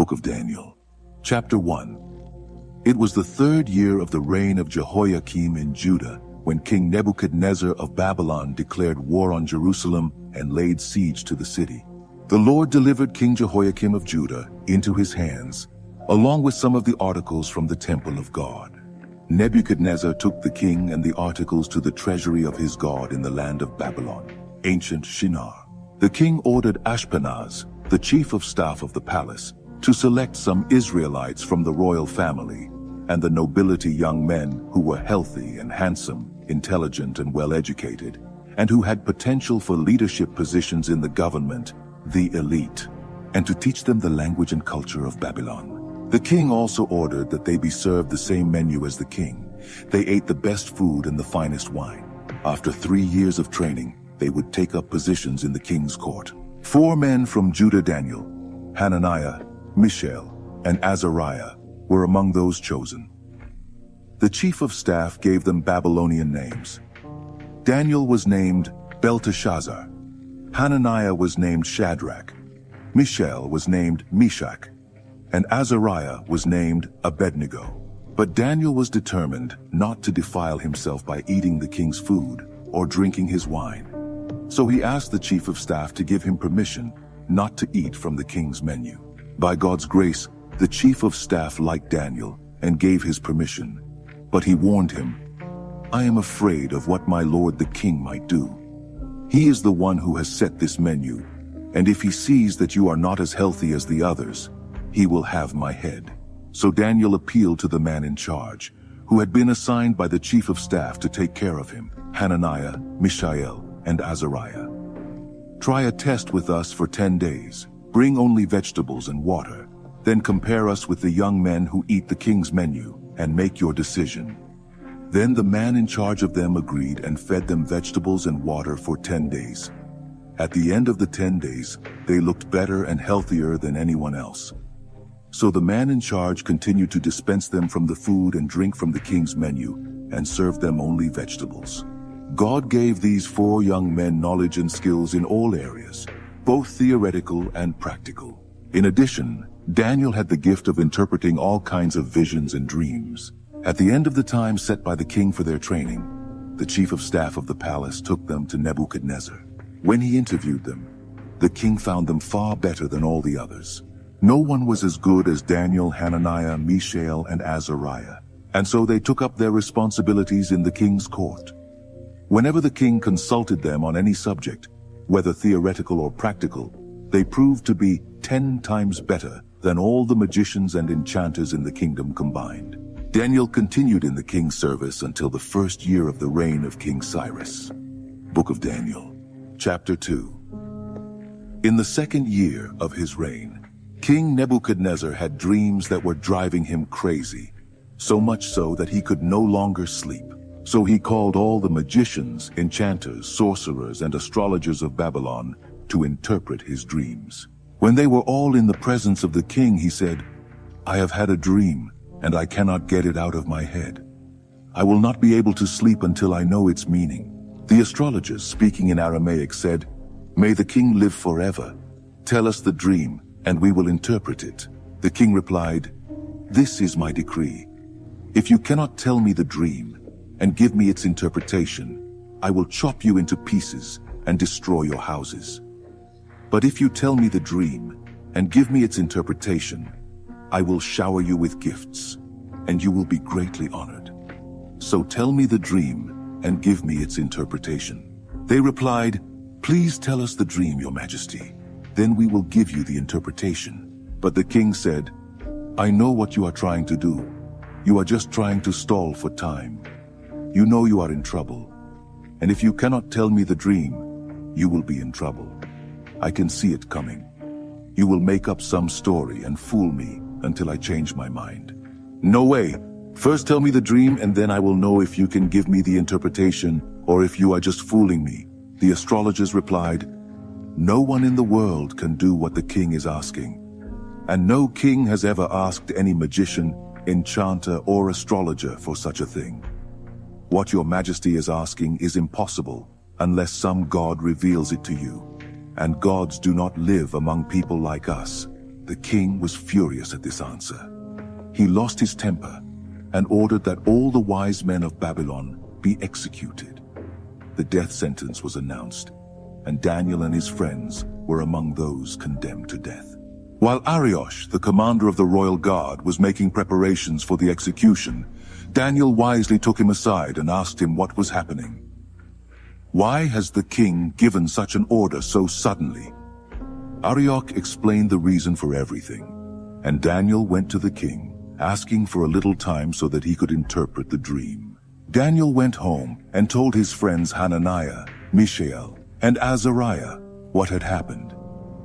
Book of Daniel. Chapter 1. It was the 3rd year of the reign of Jehoiakim in Judah, when King Nebuchadnezzar of Babylon declared war on Jerusalem and laid siege to the city. The Lord delivered King Jehoiakim of Judah into his hands, along with some of the articles from the temple of God. Nebuchadnezzar took the king and the articles to the treasury of his God in the land of Babylon, ancient Shinar. The king ordered Ashpenaz, the chief of staff of the palace, to select some Israelites from the royal family and the nobility young men who were healthy and handsome, intelligent and well-educated, and who had potential for leadership positions in the government, the elite, and to teach them the language and culture of Babylon. The king also ordered that they be served the same menu as the king. They ate the best food and the finest wine. After 3 years of training, they would take up positions in the king's court. 4 men from Judah, Daniel, Hananiah, Mishael, and Azariah, were among those chosen. The chief of staff gave them Babylonian names. Daniel was named Belteshazzar. Hananiah was named Shadrach. Mishael was named Meshach. And Azariah was named Abednego. But Daniel was determined not to defile himself by eating the king's food or drinking his wine. So he asked the chief of staff to give him permission not to eat from the king's menu. By God's grace, the chief of staff liked Daniel and gave his permission. But he warned him, "I am afraid of what my lord the king might do. He is the one who has set this menu, and if he sees that you are not as healthy as the others, he will have my head." So Daniel appealed to the man in charge, who had been assigned by the chief of staff to take care of him, Hananiah, Mishael, and Azariah. "Try a test with us for 10 days. Bring only vegetables and water. Then compare us with the young men who eat the king's menu, and make your decision." Then the man in charge of them agreed and fed them vegetables and water for 10 days. At the end of the 10 days, they looked better and healthier than anyone else. So the man in charge continued to dispense them from the food and drink from the king's menu, and served them only vegetables. God gave these 4 young men knowledge and skills in all areas, both theoretical and practical. In addition, Daniel had the gift of interpreting all kinds of visions and dreams. At the end of the time set by the king for their training, the chief of staff of the palace took them to Nebuchadnezzar. When he interviewed them, the king found them far better than all the others. No one was as good as Daniel, Hananiah, Mishael, and Azariah, and so they took up their responsibilities in the king's court. Whenever the king consulted them on any subject, whether theoretical or practical, they proved to be 10 times better than all the magicians and enchanters in the kingdom combined. Daniel continued in the king's service until the 1st year of the reign of King Cyrus. Book of Daniel. Chapter 2. In the 2nd year of his reign, King Nebuchadnezzar had dreams that were driving him crazy, so much so that he could no longer sleep. So he called all the magicians, enchanters, sorcerers, and astrologers of Babylon to interpret his dreams. When they were all in the presence of the king, he said, "I have had a dream, and I cannot get it out of my head. I will not be able to sleep until I know its meaning." The astrologers, speaking in Aramaic, said, "May the king live forever. Tell us the dream, and we will interpret it." The king replied, "This is my decree. If you cannot tell me the dream and give me its interpretation, I will chop you into pieces and destroy your houses. But if you tell me the dream and give me its interpretation, I will shower you with gifts, and you will be greatly honored. So tell me the dream and give me its interpretation." They replied, "Please tell us the dream, Your Majesty. Then we will give you the interpretation." But the king said, "I know what you are trying to do. You are just trying to stall for time. You know you are in trouble. And if you cannot tell me the dream, you will be in trouble. I can see it coming. You will make up some story and fool me until I change my mind." "No way. First tell me the dream, and then I will know if you can give me the interpretation or if you are just fooling me." The astrologers replied, "No one in the world can do what the king is asking. And no king has ever asked any magician, enchanter, or astrologer for such a thing. What Your Majesty is asking is impossible unless some god reveals it to you. And gods do not live among people like us. The king was furious at this answer. He lost his temper and ordered that all the wise men of Babylon be executed. The death sentence was announced, and Daniel and his friends were among those condemned to death. While Arioch, the commander of the royal guard, was making preparations for the execution, Daniel wisely took him aside and asked him what was happening. "Why has the king given such an order so suddenly?" Arioch explained the reason for everything, and Daniel went to the king, asking for a little time so that he could interpret the dream. Daniel went home and told his friends Hananiah, Mishael, and Azariah what had happened.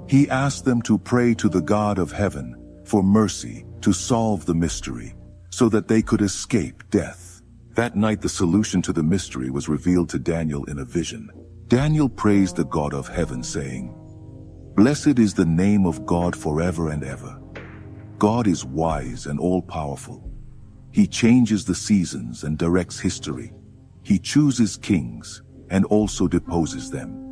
He asked them to pray to the God of heaven for mercy to solve the mystery, so that they could escape death. That night the solution to the mystery was revealed to Daniel in a vision. Daniel praised the God of heaven, saying, "Blessed is the name of God forever and ever. God is wise and all-powerful. He changes the seasons and directs history. He chooses kings and also deposes them.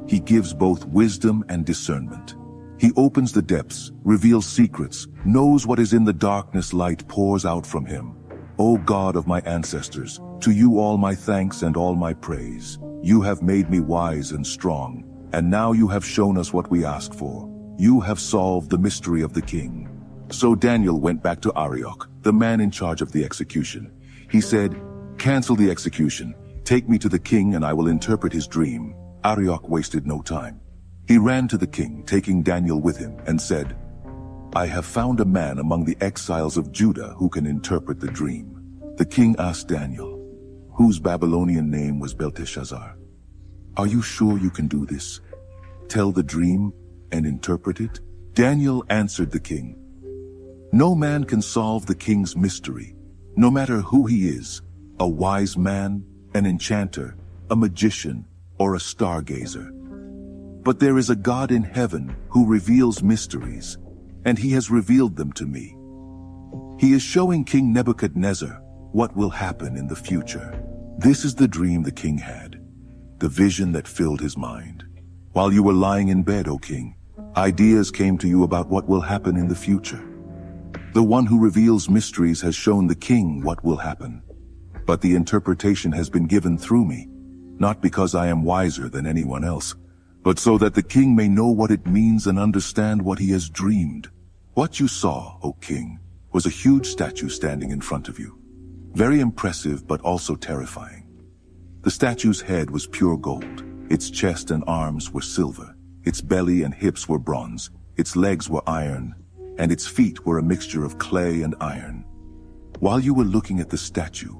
He gives both wisdom and discernment. He opens the depths, reveals secrets, knows what is in the darkness. Light pours out from him. O God of my ancestors, to you all my thanks and all my praise. You have made me wise and strong, and now you have shown us what we asked for. You have solved the mystery of the king." So Daniel went back to Arioch, the man in charge of the execution. He said, "Cancel the execution. Take me to the king and I will interpret his dream." Arioch wasted no time. He ran to the king, taking Daniel with him, and said, "I have found a man among the exiles of Judah who can interpret the dream." The king asked Daniel, whose Babylonian name was Belteshazzar, "Are you sure you can do this? Tell the dream and interpret it?" Daniel answered the king, "No man can solve the king's mystery, no matter who he is, a wise man, an enchanter, a magician, or a stargazer. But there is a God in heaven who reveals mysteries, and he has revealed them to me. He is showing King Nebuchadnezzar what will happen in the future." This is the dream the king had, the vision that filled his mind. While you were lying in bed, O king, ideas came to you about what will happen in the future. The one who reveals mysteries has shown the king what will happen, but the interpretation has been given through me, not because I am wiser than anyone else, but so that the king may know what it means and understand what he has dreamed. What you saw, O king, was a huge statue standing in front of you. Very impressive, but also terrifying. The statue's head was pure gold. Its chest and arms were silver. Its belly and hips were bronze. Its legs were iron, and its feet were a mixture of clay and iron. While you were looking at the statue,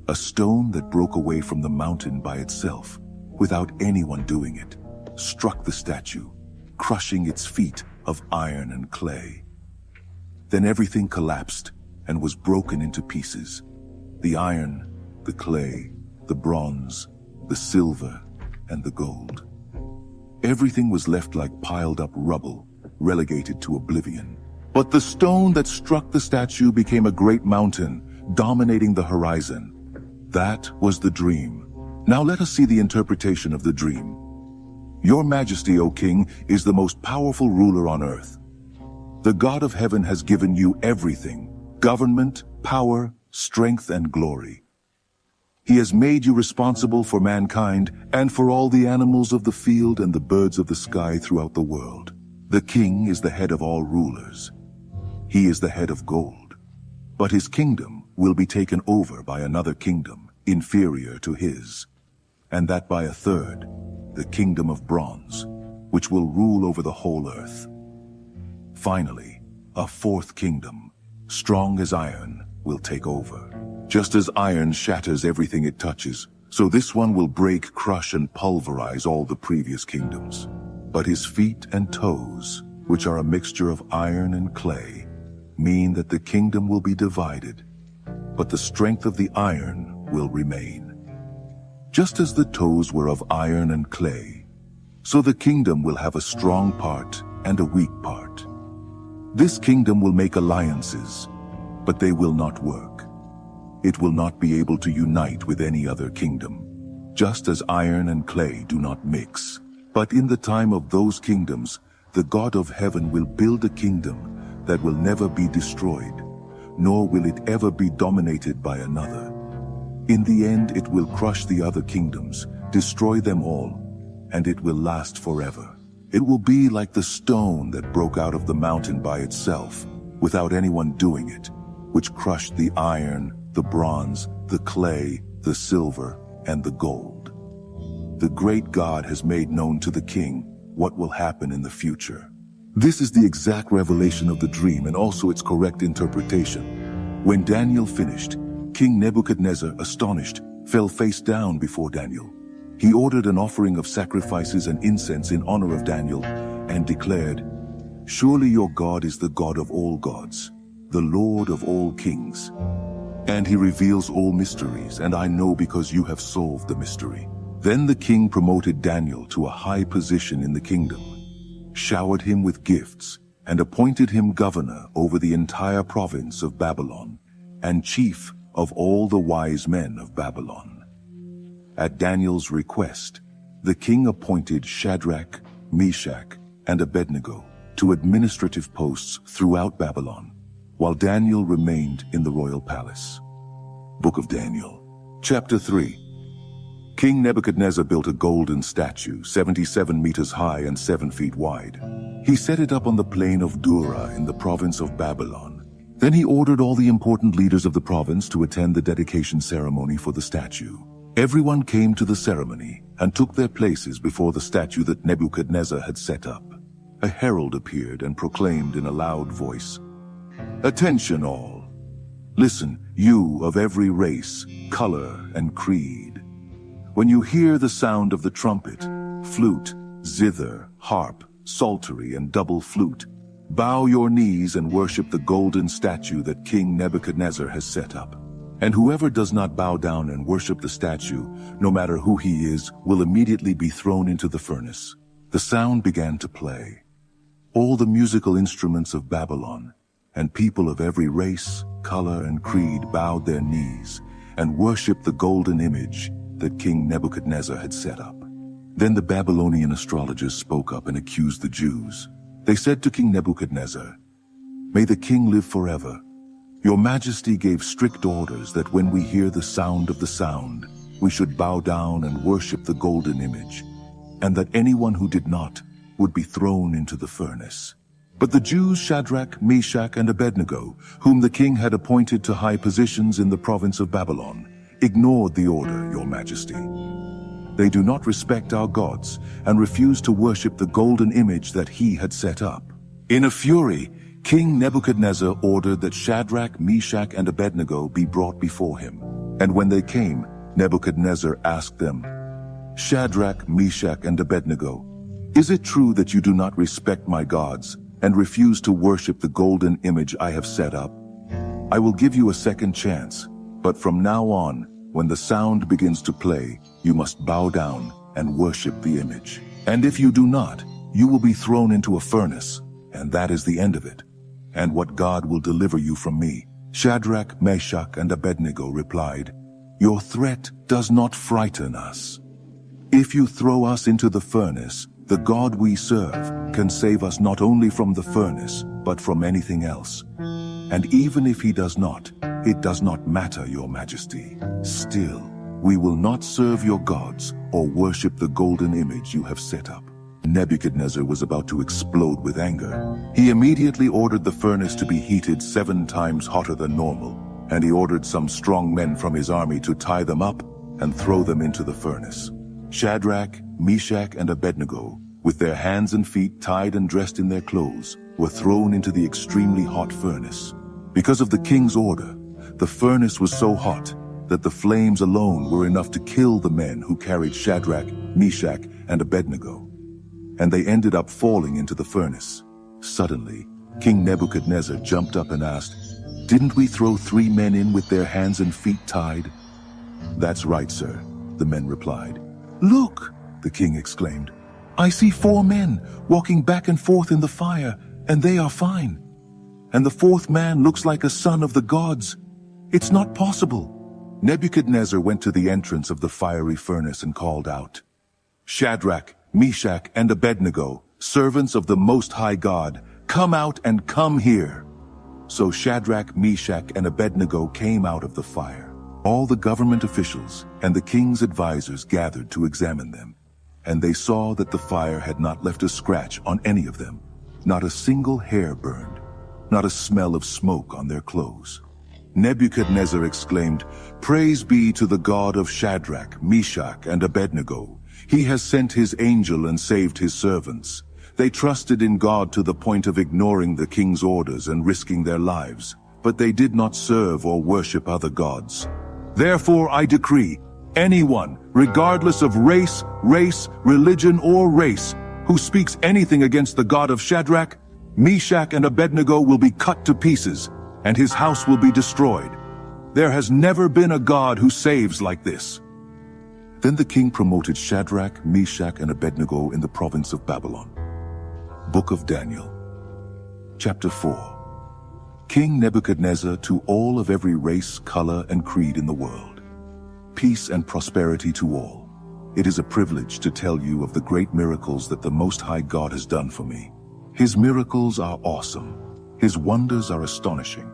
a stone that broke away from the mountain by itself, without anyone doing it, struck the statue, crushing its feet of iron and clay. Then everything collapsed and was broken into pieces. The iron, the clay, the bronze, the silver, and the gold. Everything was left like piled up rubble, relegated to oblivion. But the stone that struck the statue became a great mountain, dominating the horizon. That was the dream. Now let us see the interpretation of the dream. Your Majesty, O King, is the most powerful ruler on earth. The God of heaven has given you everything: government, power, strength, and glory. He has made you responsible for mankind and for all the animals of the field and the birds of the sky throughout the world. The king is the head of all rulers. He is the head of gold, but his kingdom will be taken over by another kingdom inferior to his, and that by a third, the kingdom of bronze, which will rule over the whole earth. Finally, a fourth kingdom, strong as iron, will take over. Just as iron shatters everything it touches, so this one will break, crush, and pulverize all the previous kingdoms. But his feet and toes, which are a mixture of iron and clay, mean that the kingdom will be divided, but the strength of the iron will remain. Just as the toes were of iron and clay, so the kingdom will have a strong part and a weak part. This kingdom will make alliances, but they will not work. It will not be able to unite with any other kingdom, just as iron and clay do not mix. But in the time of those kingdoms, the God of heaven will build a kingdom that will never be destroyed, nor will it ever be dominated by another. In the end, it will crush the other kingdoms, destroy them all, and it will last forever. It will be like the stone that broke out of the mountain by itself, without anyone doing it, which crushed the iron, the bronze, the clay, the silver, and the gold. The great God has made known to the king what will happen in the future. This is the exact revelation of the dream and also its correct interpretation. When Daniel finished, King Nebuchadnezzar, astonished, fell face down before Daniel. He ordered an offering of sacrifices and incense in honor of Daniel and declared, "Surely your God is the God of all gods, the Lord of all kings. And he reveals all mysteries, and I know because you have solved the mystery." Then the king promoted Daniel to a high position in the kingdom, showered him with gifts, and appointed him governor over the entire province of Babylon, and chief of all the wise men of Babylon. At Daniel's request, the king appointed Shadrach, Meshach, and Abednego to administrative posts throughout Babylon, while Daniel remained in the royal palace. Book of Daniel, Chapter 3. King Nebuchadnezzar built a golden statue, 77 meters high and 7 feet wide. He set it up on the plain of Dura in the province of Babylon. Then he ordered all the important leaders of the province to attend the dedication ceremony for the statue. Everyone came to the ceremony and took their places before the statue that Nebuchadnezzar had set up. A herald appeared and proclaimed in a loud voice, "Attention all! Listen, you of every race, color, and creed. When you hear the sound of the trumpet, flute, zither, harp, psaltery, and double flute, bow your knees and worship the golden statue that King Nebuchadnezzar has set up. And whoever does not bow down and worship the statue, no matter who he is, will immediately be thrown into the furnace." The sound began to play. All the musical instruments of Babylon, and people of every race, color, and creed bowed their knees and worshiped the golden image that King Nebuchadnezzar had set up. Then the Babylonian astrologers spoke up and accused the Jews. They said to King Nebuchadnezzar, "May the king live forever. Your Majesty gave strict orders that when we hear the sound of the sound, we should bow down and worship the golden image, and that anyone who did not would be thrown into the furnace." But the Jews Shadrach, Meshach, and Abednego, whom the king had appointed to high positions in the province of Babylon, ignored the order, Your Majesty. They do not respect our gods and refuse to worship the golden image that he had set up. In a fury, King Nebuchadnezzar ordered that Shadrach, Meshach, and Abednego be brought before him. And when they came, Nebuchadnezzar asked them, "Shadrach, Meshach, and Abednego, is it true that you do not respect my gods and refuse to worship the golden image I have set up? I will give you a second chance, but from now on, when the sound begins to play, you must bow down and worship the image. And if you do not, you will be thrown into a furnace, and that is the end of it. And what God will deliver you from me?" Shadrach, Meshach, and Abednego replied, "Your threat does not frighten us. If you throw us into the furnace, the God we serve can save us not only from the furnace, but from anything else. And even if he does not, it does not matter, Your Majesty. Still, we will not serve your gods or worship the golden image you have set up." Nebuchadnezzar was about to explode with anger. He immediately ordered the furnace to be heated 7 times hotter than normal, and he ordered some strong men from his army to tie them up and throw them into the furnace. Shadrach, Meshach, and Abednego, with their hands and feet tied and dressed in their clothes, were thrown into the extremely hot furnace. Because of the king's order, the furnace was so hot that the flames alone were enough to kill the men who carried Shadrach, Meshach, and Abednego. And they ended up falling into the furnace. Suddenly, King Nebuchadnezzar jumped up and asked, "Didn't we throw 3 men in with their hands and feet tied?" "That's right, sir," the men replied. "Look," the king exclaimed, "I see 4 men walking back and forth in the fire, and they are fine. And the 4th man looks like a son of the gods. It's not possible." Nebuchadnezzar went to the entrance of the fiery furnace and called out, "Shadrach, Meshach, and Abednego, servants of the Most High God, come out and come here." So Shadrach, Meshach, and Abednego came out of the fire. All the government officials and the king's advisors gathered to examine them, and they saw that the fire had not left a scratch on any of them, not a single hair burned, not a smell of smoke on their clothes. Nebuchadnezzar exclaimed, "Praise be to the God of Shadrach, Meshach, and Abednego. He has sent his angel and saved his servants. They trusted in God to the point of ignoring the king's orders and risking their lives, but they did not serve or worship other gods. Therefore I decree, anyone, regardless of race, religion, or race, who speaks anything against the God of Shadrach, Meshach, and Abednego will be cut to pieces, and his house will be destroyed. There has never been a God who saves like this." Then the king promoted Shadrach, Meshach, and Abednego in the province of Babylon. Book of Daniel, Chapter 4. King Nebuchadnezzar, to all of every race, color, and creed in the world. Peace and prosperity to all. It is a privilege to tell you of the great miracles that the Most High God has done for me. His miracles are awesome. His wonders are astonishing.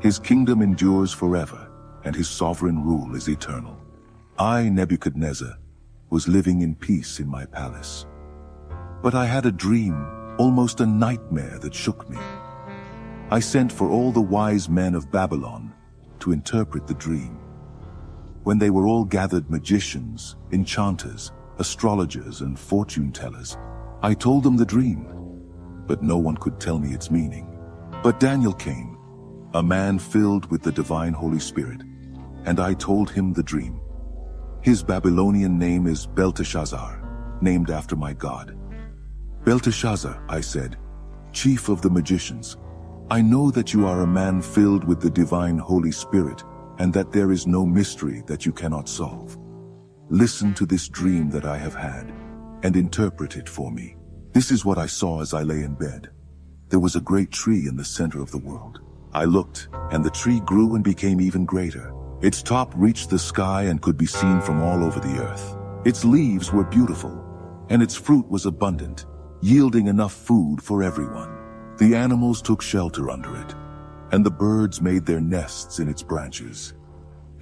His kingdom endures forever, and his sovereign rule is eternal. I, Nebuchadnezzar, was living in peace in my palace. But I had a dream, almost a nightmare that shook me. I sent for all the wise men of Babylon to interpret the dream. When they were all gathered, magicians, enchanters, astrologers, and fortune-tellers, I told them the dream, but no one could tell me its meaning. But Daniel came, a man filled with the divine Holy Spirit, and I told him the dream. His Babylonian name is Belteshazzar, named after my God. "Belteshazzar," I said, "chief of the magicians, I know that you are a man filled with the divine Holy Spirit, and that there is no mystery that you cannot solve. Listen to this dream that I have had, and interpret it for me. This is what I saw as I lay in bed. There was a great tree in the center of the world. I looked, and the tree grew and became even greater. Its top reached the sky and could be seen from all over the earth. Its leaves were beautiful, and its fruit was abundant, yielding enough food for everyone. The animals took shelter under it, and the birds made their nests in its branches.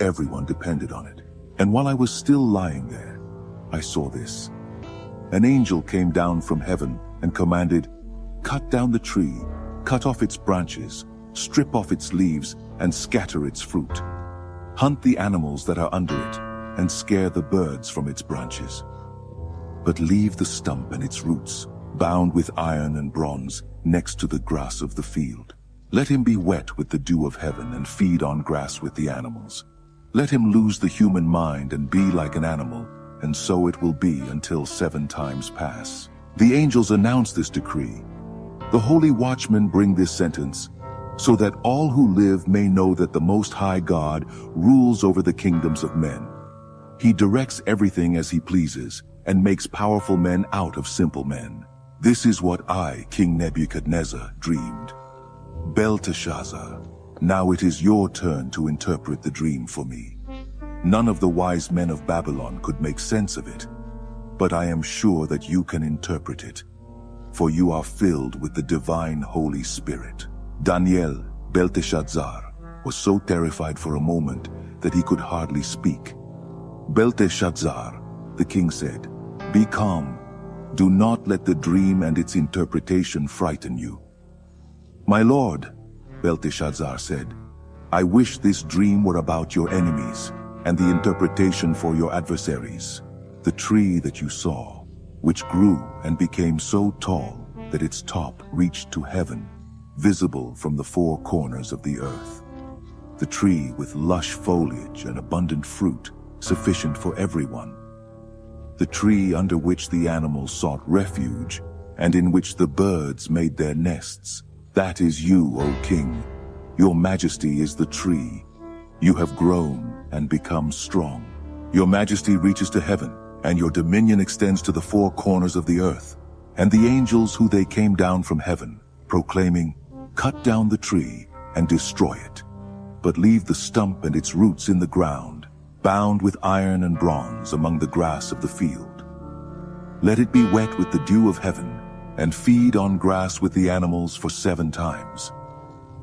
Everyone depended on it. And while I was still lying there, I saw this. An angel came down from heaven and commanded, 'Cut down the tree, cut off its branches, strip off its leaves, and scatter its fruit. Hunt the animals that are under it, and scare the birds from its branches. But leave the stump and its roots, bound with iron and bronze, next to the grass of the field. Let him be wet with the dew of heaven and feed on grass with the animals. Let him lose the human mind and be like an animal, and so it will be until 7 times pass.' The angels announce this decree. The holy watchmen bring this sentence, so that all who live may know that the Most High God rules over the kingdoms of men. He directs everything as he pleases, and makes powerful men out of simple men. This is what I, King Nebuchadnezzar, dreamed. Belteshazzar, now it is your turn to interpret the dream for me. None of the wise men of Babylon could make sense of it, but I am sure that you can interpret it, for you are filled with the divine Holy Spirit." Daniel, Belteshazzar, was so terrified for a moment that he could hardly speak. "Belteshazzar," the king said, "be calm. Do not let the dream and its interpretation frighten you." "My lord," Belteshazzar said, "I wish this dream were about your enemies, and the interpretation for your adversaries. The tree that you saw, which grew and became so tall that its top reached to heaven, visible from the 4 corners of the earth. The tree with lush foliage and abundant fruit, sufficient for everyone. The tree under which the animals sought refuge, and in which the birds made their nests. That is you, O king. Your majesty is the tree. You have grown and become strong. Your majesty reaches to heaven, and your dominion extends to the 4 corners of the earth. And the angels who they came down from heaven, proclaiming, 'Cut down the tree and destroy it, but leave the stump and its roots in the ground, bound with iron and bronze among the grass of the field. Let it be wet with the dew of heaven, and feed on grass with the animals for 7 times.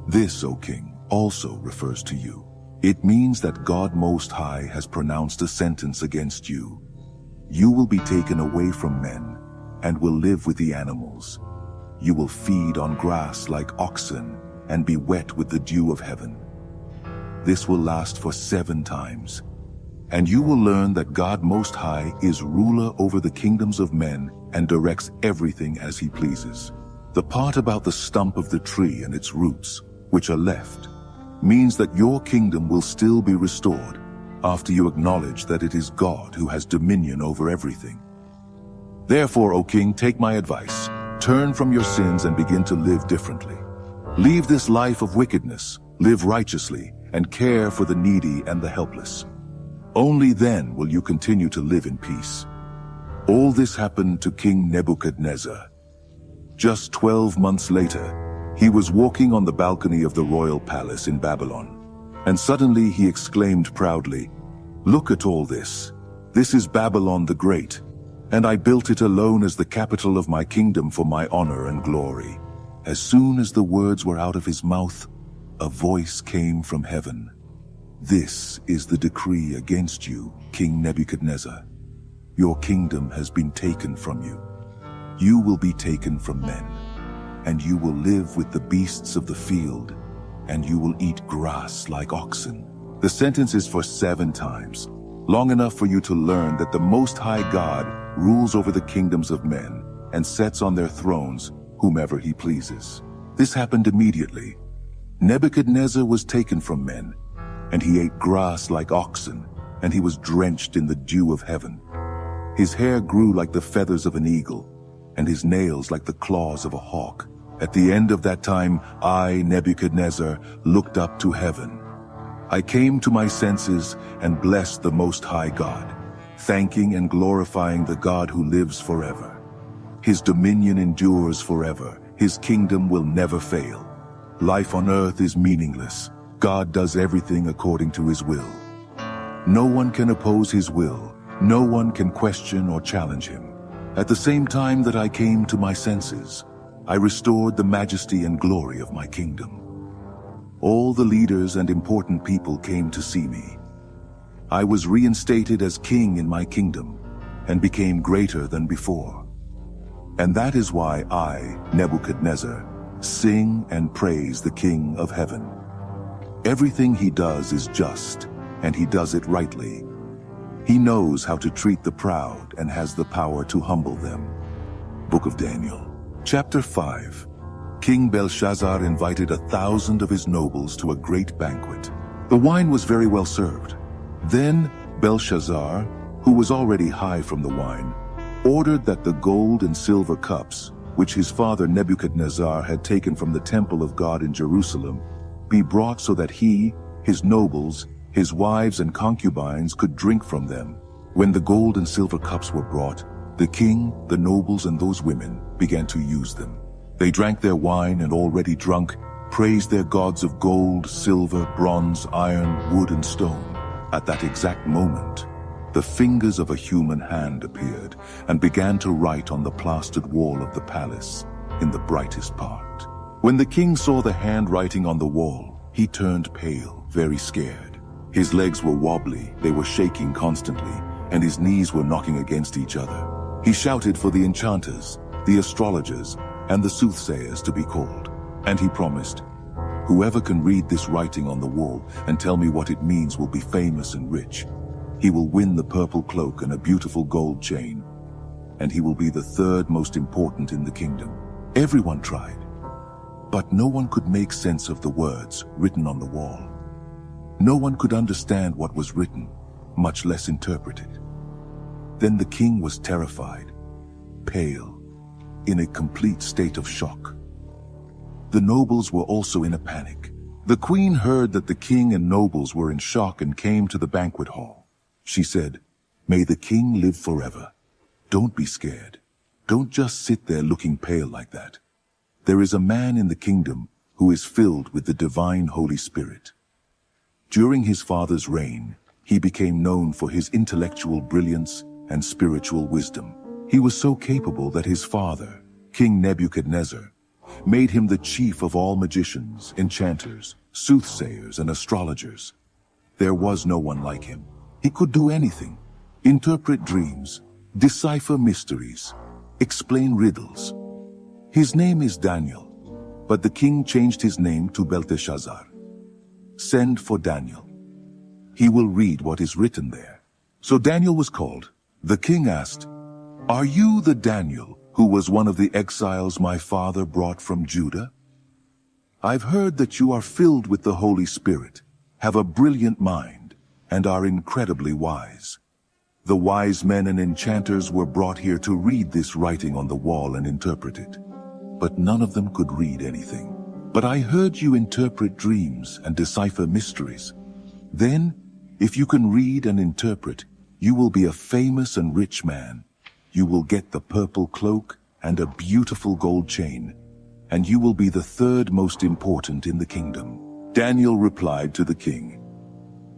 This, O king, also refers to you. It means that God Most High has pronounced a sentence against you. You will be taken away from men and will live with the animals. You will feed on grass like oxen and be wet with the dew of heaven. This will last for 7 times. And you will learn that God Most High is ruler over the kingdoms of men and directs everything as he pleases. The part about the stump of the tree and its roots, which are left, means that your kingdom will still be restored after you acknowledge that it is God who has dominion over everything. Therefore, O king, take my advice. Turn from your sins and begin to live differently. Leave this life of wickedness, live righteously, and care for the needy and the helpless. Only then will you continue to live in peace. All this happened to King Nebuchadnezzar. Just 12 months later, he was walking on the balcony of the royal palace in Babylon, and suddenly he exclaimed proudly, "Look at all this. This is Babylon the Great, and I built it alone as the capital of my kingdom for my honor and glory." As soon as the words were out of his mouth, a voice came from heaven. "This is the decree against you, King Nebuchadnezzar. Your kingdom has been taken from you. You will be taken from men, and you will live with the beasts of the field, and you will eat grass like oxen." The sentence is for 7 times, long enough for you to learn that the Most High God rules over the kingdoms of men and sets on their thrones whomever he pleases. This happened immediately. Nebuchadnezzar was taken from men, and he ate grass like oxen, and he was drenched in the dew of heaven. His hair grew like the feathers of an eagle, and his nails like the claws of a hawk. At the end of that time, I, Nebuchadnezzar, looked up to heaven. I came to my senses and blessed the Most High God, thanking and glorifying the God who lives forever. His dominion endures forever. His kingdom will never fail. Life on earth is meaningless. God does everything according to his will. No one can oppose his will. No one can question or challenge him. At the same time that I came to my senses, I restored the majesty and glory of my kingdom. All the leaders and important people came to see me. I was reinstated as king in my kingdom and became greater than before. And that is why I, Nebuchadnezzar, sing and praise the King of Heaven. Everything he does is just, and he does it rightly. He knows how to treat the proud and has the power to humble them. Book of Daniel. Chapter 5. King Belshazzar invited 1,000 of his nobles to a great banquet. The wine was very well served. Then Belshazzar, who was already high from the wine, ordered that the gold and silver cups, which his father Nebuchadnezzar had taken from the temple of God in Jerusalem, be brought so that he, his nobles, his wives and concubines could drink from them. When the gold and silver cups were brought, the king, the nobles, and those women began to use them. They drank their wine and, already drunk, praised their gods of gold, silver, bronze, iron, wood, and stone. At that exact moment, the fingers of a human hand appeared and began to write on the plastered wall of the palace in the brightest part. When the king saw the handwriting on the wall, he turned pale, very scared. His legs were wobbly, they were shaking constantly, and his knees were knocking against each other. He shouted for the enchanters, the astrologers, and the soothsayers to be called. And he promised, "Whoever can read this writing on the wall and tell me what it means will be famous and rich. He will win the purple cloak and a beautiful gold chain, and he will be the 3rd most important in the kingdom." Everyone tried, but no one could make sense of the words written on the wall. No one could understand what was written, much less interpret it. Then the king was terrified, pale, in a complete state of shock. The nobles were also in a panic. The queen heard that the king and nobles were in shock and came to the banquet hall. She said, "May the king live forever. Don't be scared. Don't just sit there looking pale like that. There is a man in the kingdom who is filled with the divine Holy Spirit. During his father's reign, he became known for his intellectual brilliance and spiritual wisdom. He was so capable that his father, King Nebuchadnezzar, made him the chief of all magicians, enchanters, soothsayers, and astrologers. There was no one like him. He could do anything: interpret dreams, decipher mysteries, explain riddles. His name is Daniel, but the king changed his name to Belteshazzar. Send for Daniel. He will read what is written there. So Daniel was called. The king asked, "Are you the Daniel who was one of the exiles my father brought from Judah? I've heard that you are filled with the Holy Spirit, have a brilliant mind, and are incredibly wise. The wise men and enchanters were brought here to read this writing on the wall and interpret it, but none of them could read anything. But I heard you interpret dreams and decipher mysteries. Then, if you can read and interpret, you will be a famous and rich man. You will get the purple cloak and a beautiful gold chain, and you will be the third most important in the kingdom." Daniel replied to the king,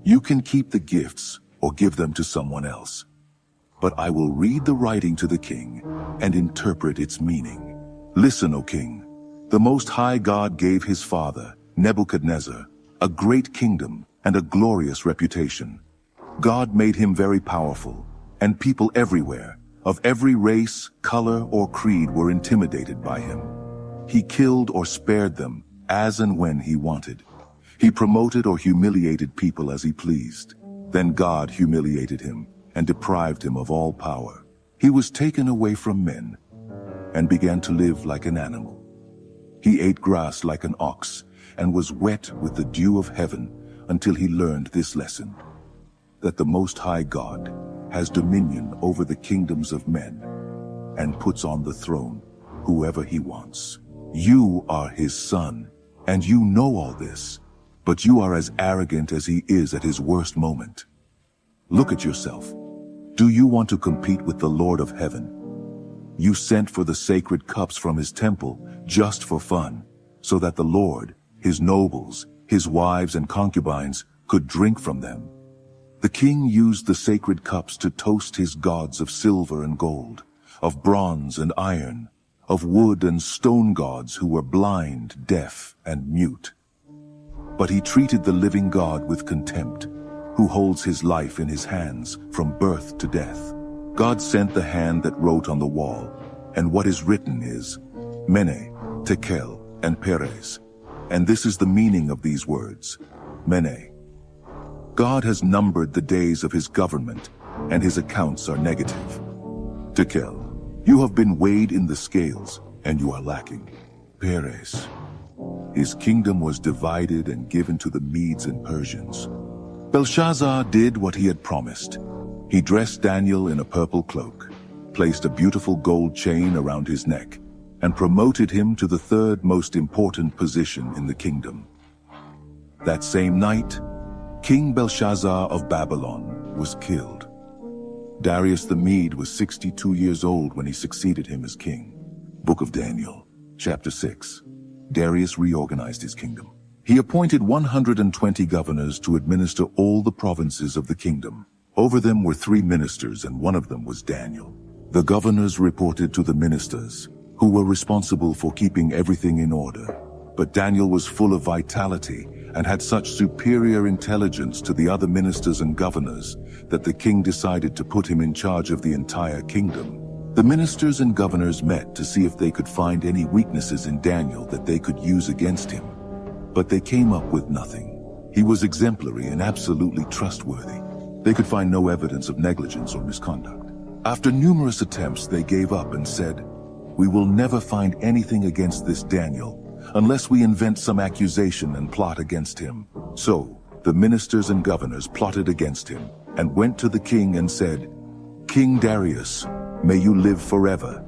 "You can keep the gifts or give them to someone else, but I will read the writing to the king and interpret its meaning. Listen, O king, the Most High God gave his father, Nebuchadnezzar, a great kingdom and a glorious reputation. God made him very powerful, and people everywhere, of every race, color, or creed, were intimidated by him. He killed or spared them as and when he wanted. He promoted or humiliated people as he pleased. Then God humiliated him and deprived him of all power. He was taken away from men and began to live like an animal. He ate grass like an ox and was wet with the dew of heaven until he learned this lesson: that the Most High God has dominion over the kingdoms of men and puts on the throne whoever he wants. You are his son, and you know all this, but you are as arrogant as he is at his worst moment. Look at yourself. Do you want to compete with the Lord of heaven? You sent for the sacred cups from his temple just for fun, so that the Lord, his nobles, his wives and concubines could drink from them. The king used the sacred cups to toast his gods of silver and gold, of bronze and iron, of wood and stone gods who were blind, deaf, and mute. But he treated the living God with contempt, who holds his life in his hands from birth to death. God sent the hand that wrote on the wall, and what is written is Mene, Tekel, and Peres. And this is the meaning of these words: Mene. God has numbered the days of his government, and his accounts are negative. Tekel, you have been weighed in the scales, and you are lacking. Peres, his kingdom was divided and given to the Medes and Persians. Belshazzar did what he had promised. He dressed Daniel in a purple cloak, placed a beautiful gold chain around his neck, and promoted him to the third most important position in the kingdom. That same night, King Belshazzar of Babylon was killed. Darius the Mede was 62 years old when he succeeded him as king. Book of Daniel, chapter 6. Darius reorganized his kingdom. He appointed 120 governors to administer all the provinces of the kingdom. Over them were 3 ministers, and one of them was Daniel. The governors reported to the ministers, who were responsible for keeping everything in order. But Daniel was full of vitality and had such superior intelligence to the other ministers and governors that the king decided to put him in charge of the entire kingdom. The ministers and governors met to see if they could find any weaknesses in Daniel that they could use against him. But they came up with nothing. He was exemplary and absolutely trustworthy. They could find no evidence of negligence or misconduct. After numerous attempts, they gave up and said, "We will never find anything against this Daniel unless we invent some accusation and plot against him." So, the ministers and governors plotted against him and went to the king and said, "King Darius, may you live forever.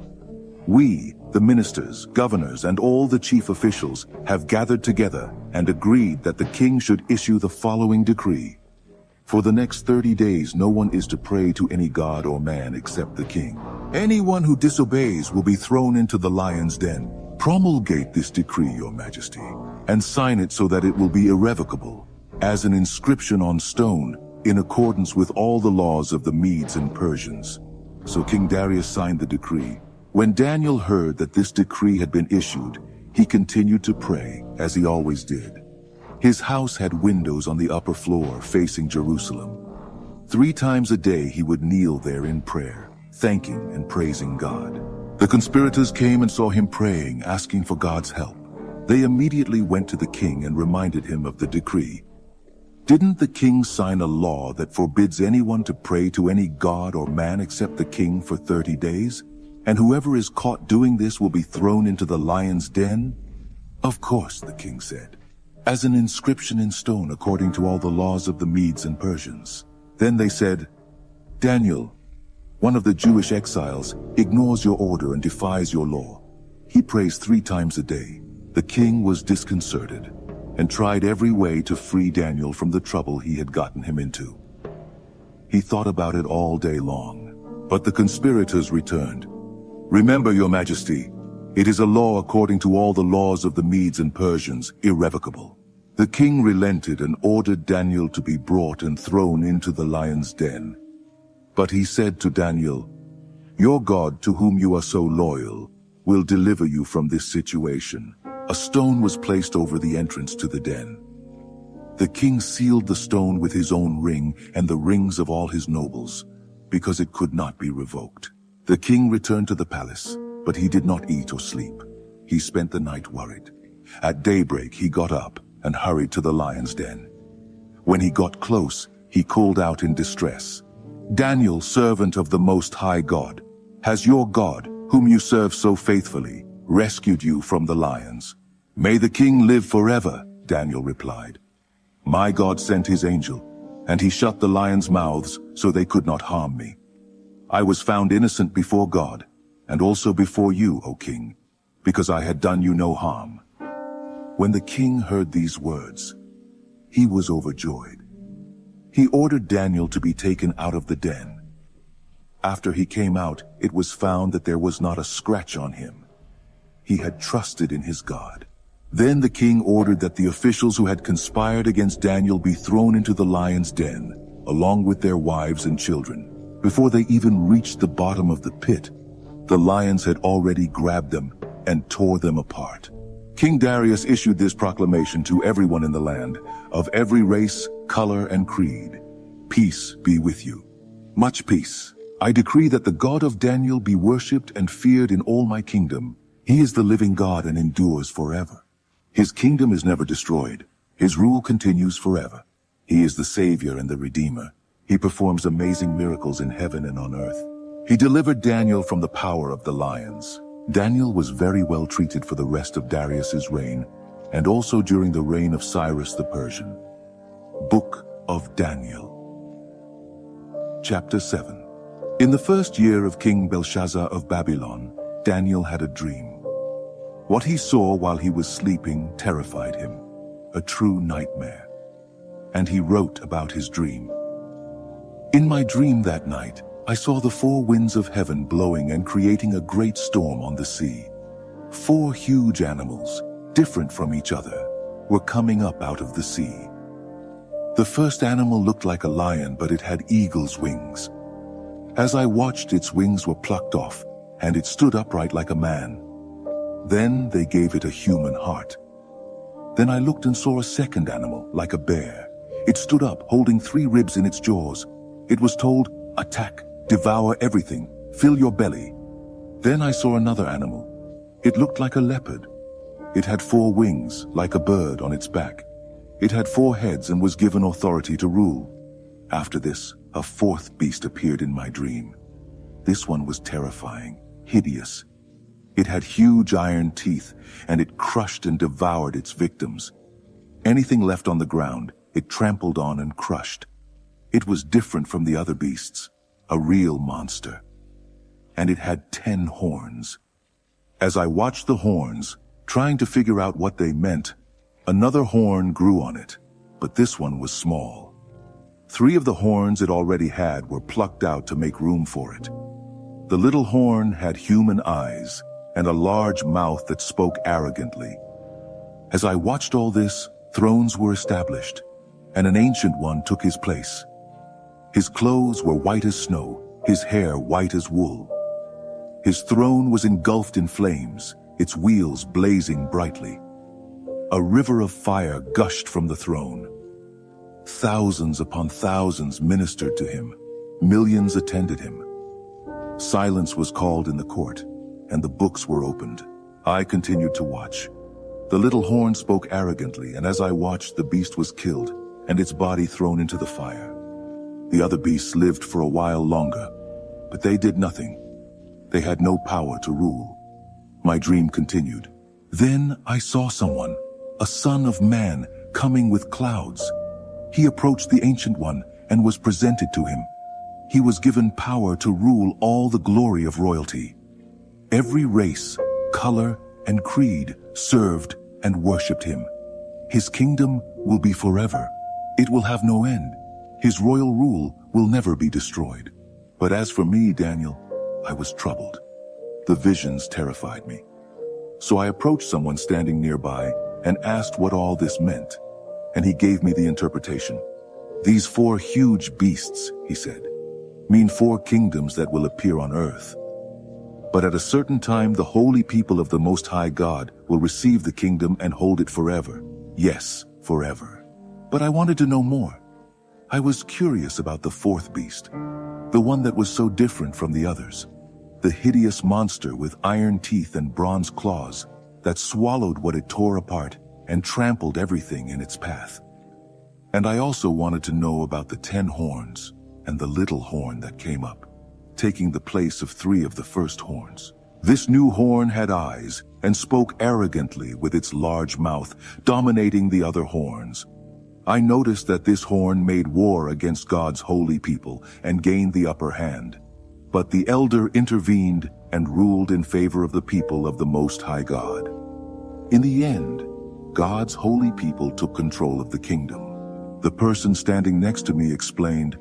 We, the ministers, governors, and all the chief officials have gathered together and agreed that the king should issue the following decree. For the next 30 days, no one is to pray to any god or man except the king. Anyone who disobeys will be thrown into the lion's den. Promulgate this decree, Your Majesty, and sign it so that it will be irrevocable, as an inscription on stone, in accordance with all the laws of the Medes and Persians." So King Darius signed the decree, When Daniel heard that this decree had been issued, he continued to pray, as he always did. His house had windows on the upper floor facing Jerusalem. 3 times a day he would kneel there in prayer, thanking and praising God. The conspirators came and saw him praying, asking for God's help. They immediately went to the king and reminded him of the decree. Didn't the king sign a law that forbids anyone to pray to any god or man except the king for 30 days? And whoever is caught doing this will be thrown into the lion's den? Of course, the king said, as an inscription in stone according to all the laws of the Medes and Persians. Then they said, Daniel, one of the Jewish exiles, ignores your order and defies your law. He prays 3 times a day. The king was disconcerted and tried every way to free Daniel from the trouble he had gotten him into. He thought about it all day long, but the conspirators returned. Remember, your majesty, it is a law according to all the laws of the Medes and Persians, irrevocable. The king relented and ordered Daniel to be brought and thrown into the lion's den. But he said to Daniel, your God, to whom you are so loyal, will deliver you from this situation. A stone was placed over the entrance to the den. The king sealed the stone with his own ring and the rings of all his nobles, because it could not be revoked. The king returned to the palace, but he did not eat or sleep. He spent the night worried. At daybreak he got up and hurried to the lion's den. When he got close, he called out in distress, Daniel, servant of the Most High God, has your God, whom you serve so faithfully, rescued you from the lions? May the king live forever, Daniel replied. My God sent his angel, and he shut the lions' mouths so they could not harm me. I was found innocent before God, and also before you, O king, because I had done you no harm. When the king heard these words, he was overjoyed. He ordered Daniel to be taken out of the den. After he came out, it was found that there was not a scratch on him. He had trusted in his God. Then the king ordered that the officials who had conspired against Daniel be thrown into the lion's den, along with their wives and children. Before they even reached the bottom of the pit, the lions had already grabbed them and tore them apart. King Darius issued this proclamation to everyone in the land, of every race, color, and creed. Peace be with you. Much peace. I decree that the God of Daniel be worshipped and feared in all my kingdom. He is the living God and endures forever. His kingdom is never destroyed. His rule continues forever. He is the Savior and the Redeemer. He performs amazing miracles in heaven and on earth. He delivered Daniel from the power of the lions. Daniel was very well treated for the rest of Darius's reign, and also during the reign of Cyrus the Persian. Book of Daniel. Chapter 7. In the first year of King Belshazzar of Babylon, Daniel had a dream. What he saw while he was sleeping terrified him, a true nightmare. And he wrote about his dream. In my dream that night, I saw the 4 winds of heaven blowing and creating a great storm on the sea. 4 huge animals, different from each other, were coming up out of the sea. The first animal looked like a lion, but it had eagle's wings. As I watched, its wings were plucked off, and it stood upright like a man. Then they gave it a human heart. Then I looked and saw a second animal, like a bear. It stood up, holding 3 ribs in its jaws. It was told, attack, devour everything, fill your belly. Then I saw another animal. It looked like a leopard. It had 4 wings, like a bird on its back. It had 4 heads and was given authority to rule. After this, a 4th beast appeared in my dream. This one was terrifying, hideous. It had huge iron teeth, and it crushed and devoured its victims. Anything left on the ground, it trampled on and crushed. It was different from the other beasts, a real monster. And it had 10 horns. As I watched the horns, trying to figure out what they meant, another horn grew on it, but this one was small. 3 of the horns it already had were plucked out to make room for it. The little horn had human eyes and a large mouth that spoke arrogantly. As I watched all this, thrones were established, and an ancient one took his place. His clothes were white as snow, his hair white as wool. His throne was engulfed in flames, its wheels blazing brightly. A river of fire gushed from the throne. Thousands upon thousands ministered to him. Millions attended him. Silence was called in the court, and the books were opened. I continued to watch. The little horn spoke arrogantly, and as I watched, the beast was killed, and its body thrown into the fire. The other beasts lived for a while longer, but they did nothing. They had no power to rule. My dream continued. Then I saw someone, a son of man, coming with clouds. He approached the Ancient One and was presented to him. He was given power to rule all the glory of royalty. Every race, color, and creed served and worshipped him. His kingdom will be forever. It will have no end. His royal rule will never be destroyed. But as for me, Daniel, I was troubled. The visions terrified me. So I approached someone standing nearby and asked what all this meant. And he gave me the interpretation. These 4 huge beasts, he said, mean 4 kingdoms that will appear on earth. But at a certain time, the holy people of the Most High God will receive the kingdom and hold it forever. Yes, forever. But I wanted to know more. I was curious about the 4th beast, the one that was so different from the others, the hideous monster with iron teeth and bronze claws that swallowed what it tore apart and trampled everything in its path. And I also wanted to know about the 10 horns and the little horn that came up, taking the place of 3 of the first horns. This new horn had eyes and spoke arrogantly with its large mouth, dominating the other horns. I noticed that this horn made war against God's holy people and gained the upper hand. But the elder intervened and ruled in favor of the people of the Most High God. In the end, God's holy people took control of the kingdom. The person standing next to me explained,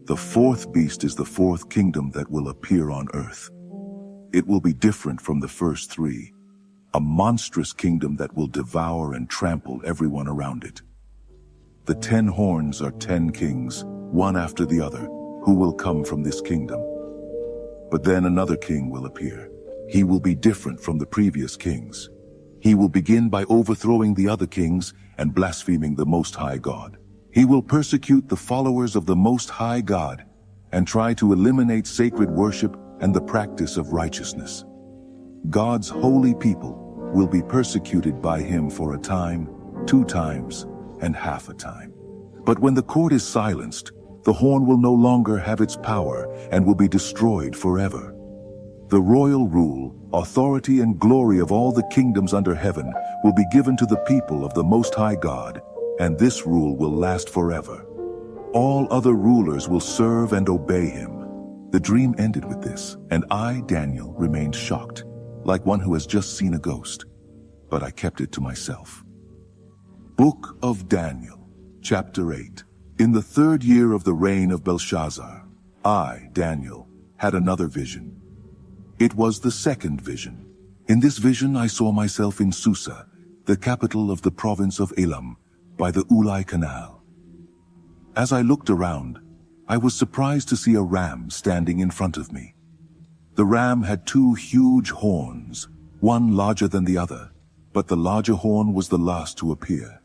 "The 4th beast is the 4th kingdom that will appear on earth. It will be different from the first 3, a monstrous kingdom that will devour and trample everyone around it. The 10 horns are 10 kings, one after the other, who will come from this kingdom. But then another king will appear. He will be different from the previous kings. He will begin by overthrowing the other kings and blaspheming the Most High God. He will persecute the followers of the Most High God and try to eliminate sacred worship and the practice of righteousness. God's holy people will be persecuted by him for a time, 2 times, and half a time. But when the court is silenced, the horn will no longer have its power and will be destroyed forever. The royal rule, authority, and glory of all the kingdoms under heaven will be given to the people of the Most High God, and this rule will last forever. All other rulers will serve and obey him." The dream ended with this, and I, Daniel, remained shocked, like one who has just seen a ghost. But I kept it to myself. Book of Daniel, Chapter 8. In the 3rd year of the reign of Belshazzar, I, Daniel, had another vision. It was the 2nd vision. In this vision I saw myself in Susa, the capital of the province of Elam, by the Ulai Canal. As I looked around, I was surprised to see a ram standing in front of me. The ram had 2 huge horns, one larger than the other, but the larger horn was the last to appear.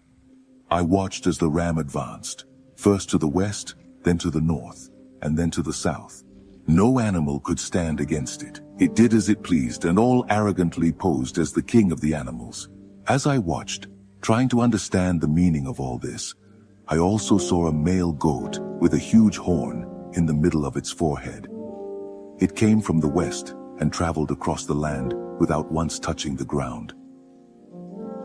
I watched as the ram advanced, first to the west, then to the north, and then to the south. No animal could stand against it. It did as it pleased, and all arrogantly posed as the king of the animals. As I watched, trying to understand the meaning of all this, I also saw a male goat with a huge horn in the middle of its forehead. It came from the west and traveled across the land without once touching the ground.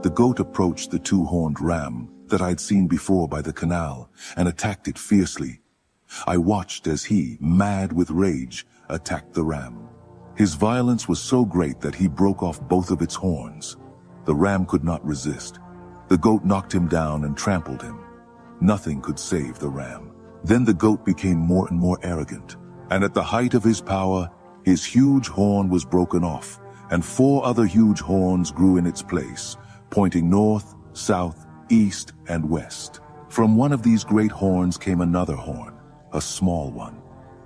The goat approached the 2-horned ram that I'd seen before by the canal and attacked it fiercely. I watched as he, mad with rage, attacked the ram. His violence was so great that he broke off both of its horns. The ram could not resist. The goat knocked him down and trampled him. Nothing could save the ram. Then the goat became more and more arrogant, and at the height of his power, his huge horn was broken off, and 4 other huge horns grew in its place, pointing north, south, east, and west. From one of these great horns came another horn, a small one,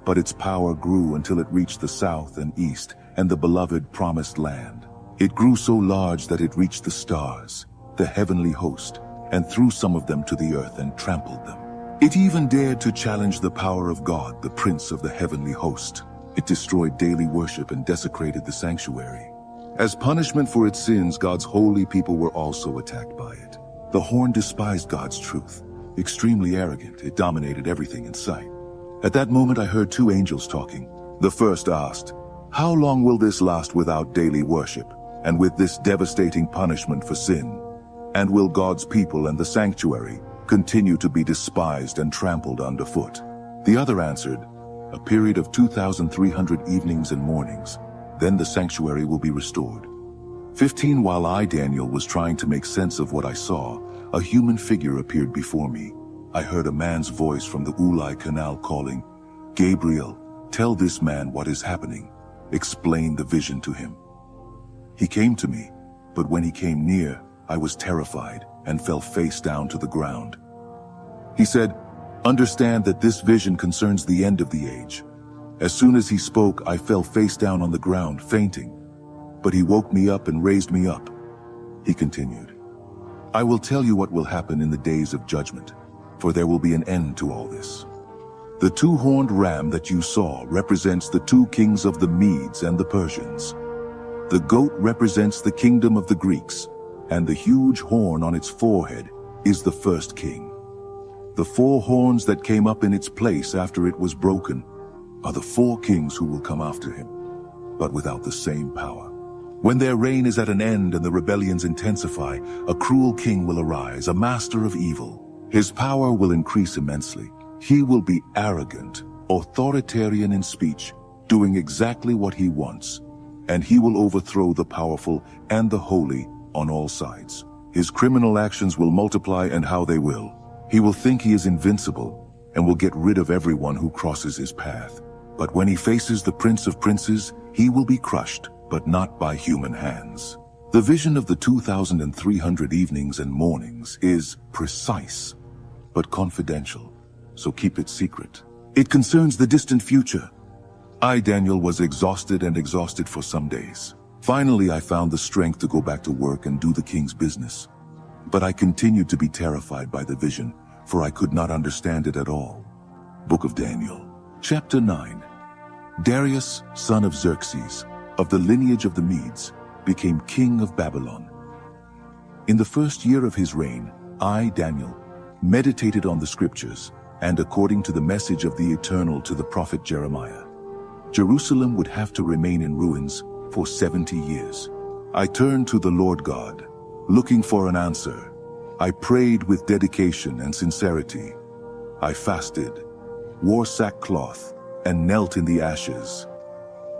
but its power grew until it reached the south and east and the beloved promised land. It grew so large that it reached the stars, the heavenly host, and threw some of them to the earth and trampled them. It even dared to challenge the power of God, the Prince of the heavenly host. It destroyed daily worship and desecrated the sanctuary. As punishment for its sins, God's holy people were also attacked by it. The horn despised God's truth. Extremely arrogant, it dominated everything in sight. At that moment I heard two angels talking. The first asked, "How long will this last without daily worship, and with this devastating punishment for sin? And will God's people and the sanctuary continue to be despised and trampled underfoot?" The other answered, "A period of 2,300 evenings and mornings. Then the sanctuary will be restored." 15 While I, Daniel, was trying to make sense of what I saw, a human figure appeared before me. I heard a man's voice from the Ulai Canal calling, "Gabriel, tell this man what is happening. Explain the vision to him." He came to me, but when he came near, I was terrified and fell face down to the ground. He said, "Understand that this vision concerns the end of the age." As soon as he spoke, I fell face down on the ground, fainting. But he woke me up and raised me up. He continued, "I will tell you what will happen in the days of judgment, for there will be an end to all this. The two-horned ram that you saw represents the two kings of the Medes and the Persians. The goat represents the kingdom of the Greeks, and the huge horn on its forehead is the first king. The four horns that came up in its place after it was broken are the four kings who will come after him, but without the same power. When their reign is at an end and the rebellions intensify, a cruel king will arise, a master of evil. His power will increase immensely. He will be arrogant, authoritarian in speech, doing exactly what he wants, and he will overthrow the powerful and the holy on all sides. His criminal actions will multiply, and how they will. He will think he is invincible and will get rid of everyone who crosses his path. But when he faces the Prince of Princes, he will be crushed, but not by human hands. The vision of the 2,300 evenings and mornings is precise, but confidential, so keep it secret. It concerns the distant future. I, Daniel, was exhausted for some days. Finally, I found the strength to go back to work and do the king's business. But I continued to be terrified by the vision, for I could not understand it at all. Book of Daniel, Chapter 9. Darius, son of Xerxes, of the lineage of the Medes, became king of Babylon. In the first year of his reign, I, Daniel, meditated on the scriptures, and according to the message of the Eternal to the prophet Jeremiah, Jerusalem would have to remain in ruins for 70 years. I turned to the Lord God, looking for an answer. I prayed with dedication and sincerity. I fasted, wore sackcloth, and knelt in the ashes.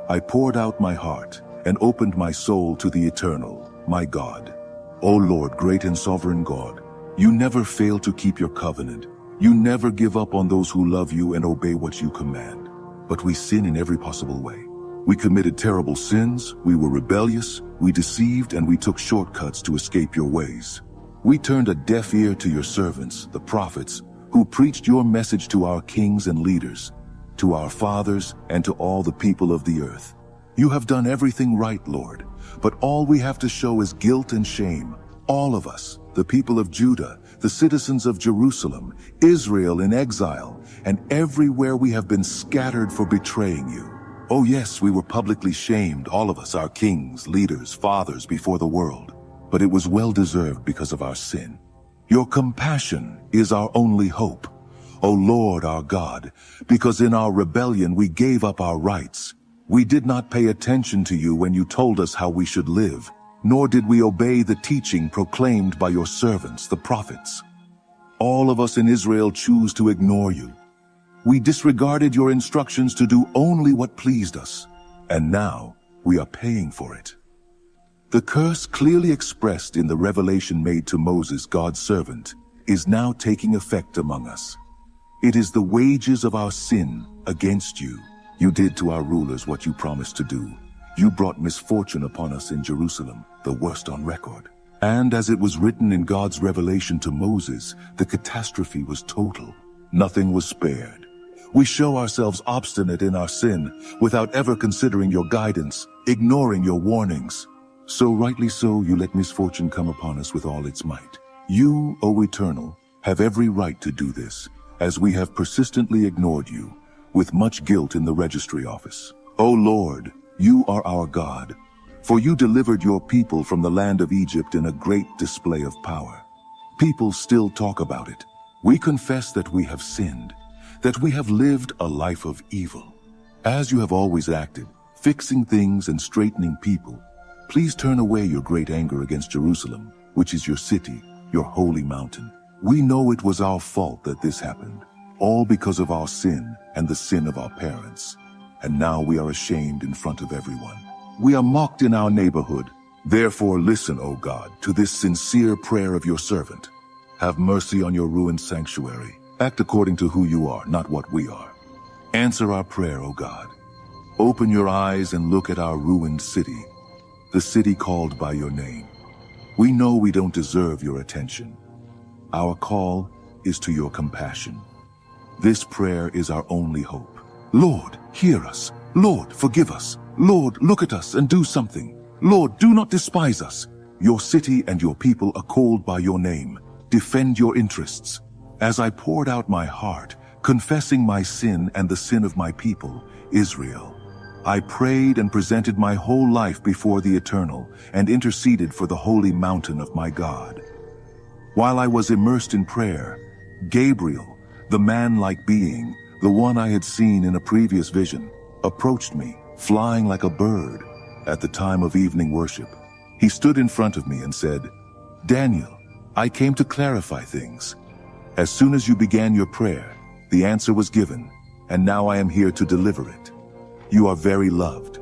I poured out my heart and opened my soul to the Eternal, my God. O Lord, great and sovereign God, you never fail to keep your covenant. You never give up on those who love you and obey what you command. But we sin in every possible way. We committed terrible sins, we were rebellious, we deceived, and we took shortcuts to escape your ways. We turned a deaf ear to your servants, the prophets, who preached your message to our kings and leaders, to our fathers, and to all the people of the earth. You have done everything right, Lord, but all we have to show is guilt and shame. All of us, the people of Judah, the citizens of Jerusalem, Israel in exile, and everywhere we have been scattered for betraying you. Oh yes, we were publicly shamed, all of us, our kings, leaders, fathers, before the world. But it was well deserved because of our sin. Your compassion is our only hope, O Lord our God, because in our rebellion we gave up our rights. We did not pay attention to you when you told us how we should live, nor did we obey the teaching proclaimed by your servants, the prophets. All of us in Israel choose to ignore you. We disregarded your instructions to do only what pleased us, and now we are paying for it. The curse clearly expressed in the revelation made to Moses, God's servant, is now taking effect among us. It is the wages of our sin against you. You did to our rulers what you promised to do. You brought misfortune upon us in Jerusalem, the worst on record. And as it was written in God's revelation to Moses, the catastrophe was total. Nothing was spared. We show ourselves obstinate in our sin, without ever considering your guidance, ignoring your warnings. So rightly so, you let misfortune come upon us with all its might. You, O Eternal, have every right to do this, as we have persistently ignored you, with much guilt in the registry office. O Lord, you are our God, for you delivered your people from the land of Egypt in a great display of power. People still talk about it. We confess that we have sinned, that we have lived a life of evil. As you have always acted, fixing things and straightening people, please turn away your great anger against Jerusalem, which is your city, your holy mountain. We know it was our fault that this happened, all because of our sin and the sin of our parents. And now we are ashamed in front of everyone. We are mocked in our neighborhood. Therefore listen, O God, to this sincere prayer of your servant. Have mercy on your ruined sanctuary. Act according to who you are, not what we are. Answer our prayer, O God. Open your eyes and look at our ruined city, the city called by your name. We know we don't deserve your attention. Our call is to your compassion. This prayer is our only hope. Lord, hear us. Lord, forgive us. Lord, look at us and do something. Lord, do not despise us. Your city and your people are called by your name. Defend your interests. As I poured out my heart, confessing my sin and the sin of my people, Israel, I prayed and presented my whole life before the Eternal and interceded for the holy mountain of my God. While I was immersed in prayer, Gabriel, the man-like being, the one I had seen in a previous vision, approached me, flying like a bird, at the time of evening worship. He stood in front of me and said, "Daniel, I came to clarify things. As soon as you began your prayer, the answer was given, and now I am here to deliver it. You are very loved.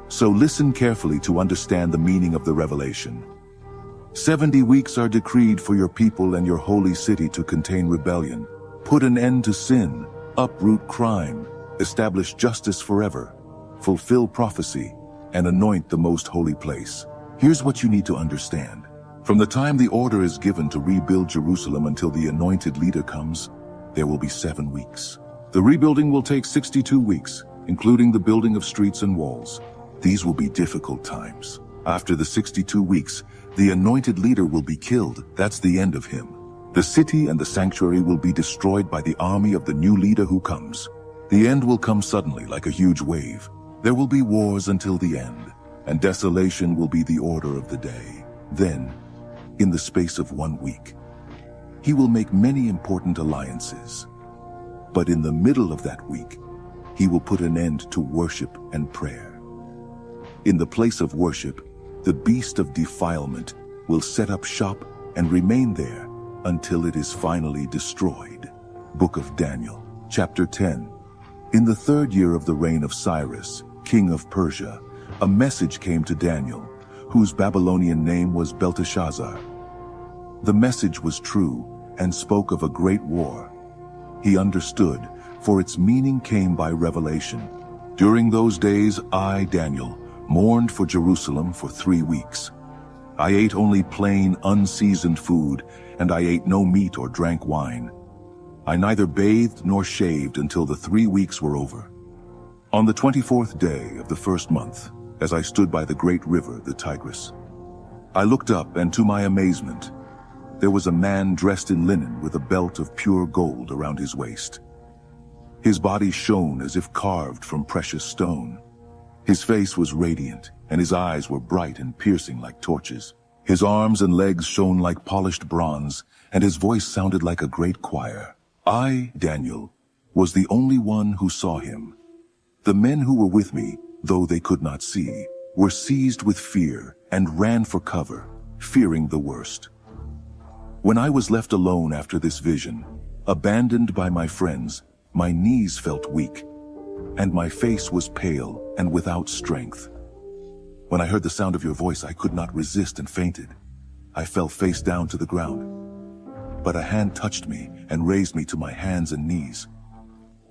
So listen carefully to understand the meaning of the revelation. 70 weeks are decreed for your people and your holy city to contain rebellion, put an end to sin, uproot crime, establish justice forever, fulfill prophecy, and anoint the most holy place." Here's what you need to understand. From the time the order is given to rebuild Jerusalem until the anointed leader comes, there will be 7 weeks. The rebuilding will take 62 weeks, including the building of streets and walls. These will be difficult times. After the 62 weeks, the anointed leader will be killed. That's the end of him. The city and the sanctuary will be destroyed by the army of the new leader who comes. The end will come suddenly like a huge wave. There will be wars until the end, and desolation will be the order of the day. Then, in the space of 1 week, he will make many important alliances. But in the middle of that week, he will put an end to worship and prayer. In the place of worship, the beast of defilement will set up shop and remain there until it is finally destroyed. Book of Daniel, chapter 10. In the 3rd year of the reign of Cyrus, king of Persia, a message came to Daniel, whose Babylonian name was Belteshazzar. The message was true and spoke of a great war. He understood, for its meaning came by revelation. During those days, I, Daniel, mourned for Jerusalem for 3 weeks. I ate only plain, unseasoned food, and I ate no meat or drank wine. I neither bathed nor shaved until the 3 weeks were over. On the 24th day of the 1st month, as I stood by the great river, the Tigris, I looked up, and to my amazement, there was a man dressed in linen with a belt of pure gold around his waist. His body shone as if carved from precious stone. His face was radiant, and his eyes were bright and piercing like torches. His arms and legs shone like polished bronze, and his voice sounded like a great choir. I, Daniel, was the only one who saw him. The men who were with me, though they could not see, were seized with fear and ran for cover, fearing the worst. When I was left alone after this vision, abandoned by my friends, my knees felt weak, and my face was pale and without strength. When I heard the sound of your voice, I could not resist and fainted. I fell face down to the ground. But a hand touched me and raised me to my hands and knees.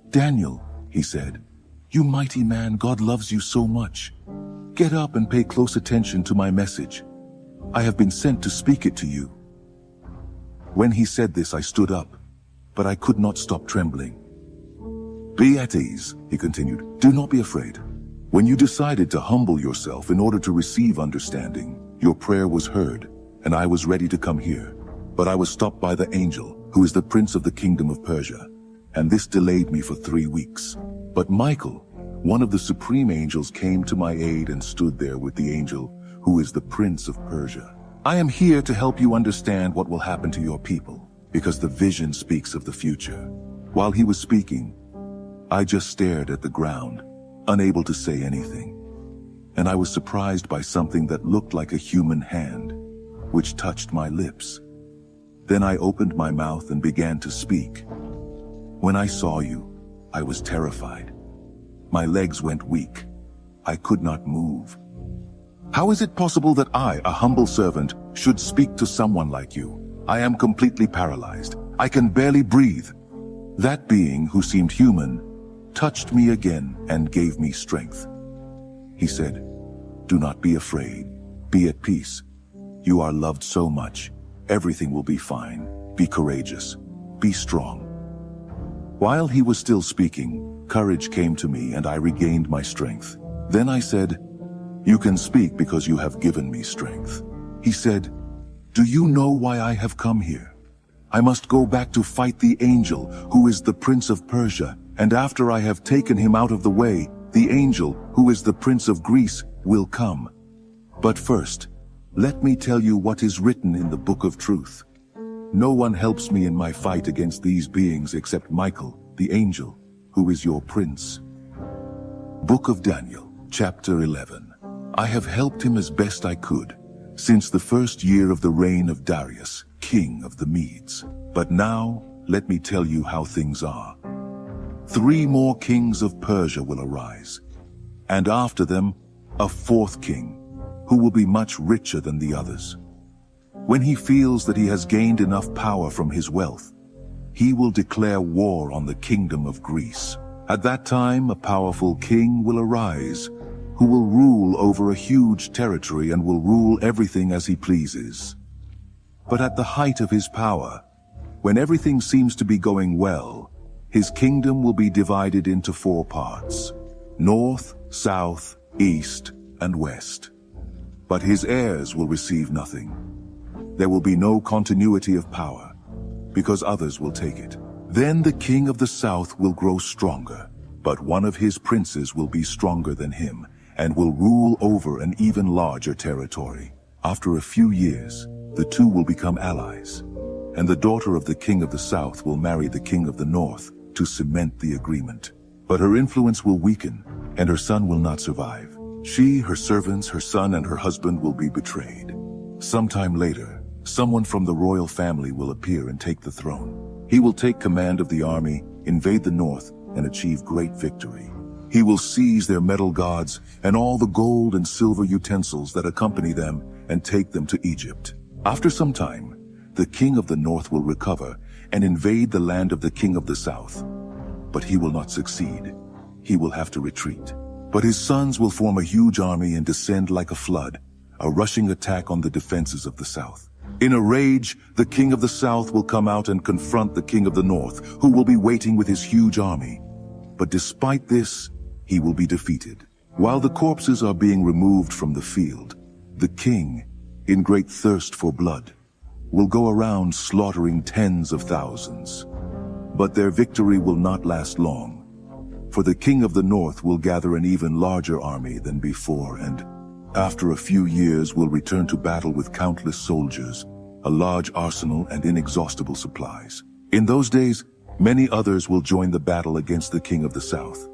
"Daniel," he said, "you mighty man, God loves you so much. Get up and pay close attention to my message. I have been sent to speak it to you." When he said this, I stood up, but I could not stop trembling. Be at ease, he continued. Do not be afraid. When you decided to humble yourself in order to receive understanding, your prayer was heard, and I was ready to come here. But I was stopped by the angel, who is the prince of the kingdom of Persia, and this delayed me for 3 weeks. But Michael, one of the supreme angels, came to my aid and stood there with the angel, who is the prince of Persia. I am here to help you understand what will happen to your people, because the vision speaks of the future. While he was speaking, I just stared at the ground, unable to say anything. And I was surprised by something that looked like a human hand, which touched my lips. Then I opened my mouth and began to speak. When I saw you, I was terrified. My legs went weak. I could not move. How is it possible that I, a humble servant, should speak to someone like you? I am completely paralyzed. I can barely breathe. That being, who seemed human, touched me again and gave me strength. He said, "Do not be afraid. Be at peace. You are loved so much. Everything will be fine. Be courageous. Be strong." While he was still speaking, courage came to me and I regained my strength. Then I said, "You can speak because you have given me strength." He said, "Do you know why I have come here? I must go back to fight the angel, who is the prince of Persia, and after I have taken him out of the way, the angel, who is the prince of Greece, will come. But first, let me tell you what is written in the book of truth. No one helps me in my fight against these beings except Michael, the angel, who is your prince." Book of Daniel, chapter 11. I have helped him as best I could, since the first year of the reign of Darius, king of the Medes. But now, let me tell you how things are. 3 more kings of Persia will arise, and after them, a 4th king, who will be much richer than the others. When he feels that he has gained enough power from his wealth, he will declare war on the kingdom of Greece. At that time, a powerful king will arise, who will rule over a huge territory and will rule everything as he pleases. But at the height of his power, when everything seems to be going well, his kingdom will be divided into 4 parts: north, south, east, and west. But his heirs will receive nothing. There will be no continuity of power, because others will take it. Then the king of the south will grow stronger, but one of his princes will be stronger than him, and will rule over an even larger territory. After a few years, the 2 will become allies, and the daughter of the king of the south will marry the king of the north to cement the agreement. But her influence will weaken, and her son will not survive. She, her servants, her son, and her husband will be betrayed. Sometime later, someone from the royal family will appear and take the throne. He will take command of the army, invade the north, and achieve great victory. He will seize their metal gods and all the gold and silver utensils that accompany them and take them to Egypt. After some time, the king of the north will recover and invade the land of the king of the south. But he will not succeed. He will have to retreat. But his sons will form a huge army and descend like a flood, a rushing attack on the defenses of the south. In a rage, the king of the south will come out and confront the king of the north, who will be waiting with his huge army. But despite this, he will be defeated. While the corpses are being removed from the field, the king, in great thirst for blood, will go around slaughtering tens of thousands. But their victory will not last long, for the king of the north will gather an even larger army than before, and after a few years will return to battle with countless soldiers, a large arsenal, and inexhaustible supplies. In those days, many others will join the battle against the king of the south.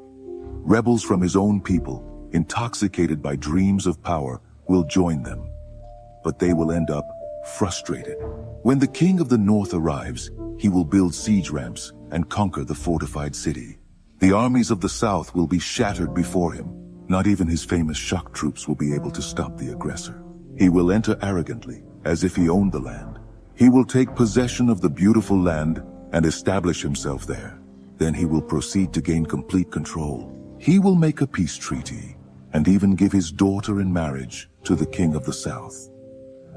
Rebels from his own people, intoxicated by dreams of power, will join them. But they will end up frustrated. When the king of the north arrives, he will build siege ramps and conquer the fortified city. The armies of the south will be shattered before him. Not even his famous shock troops will be able to stop the aggressor. He will enter arrogantly, as if he owned the land. He will take possession of the beautiful land and establish himself there. Then he will proceed to gain complete control. He will make a peace treaty and even give his daughter in marriage to the king of the south.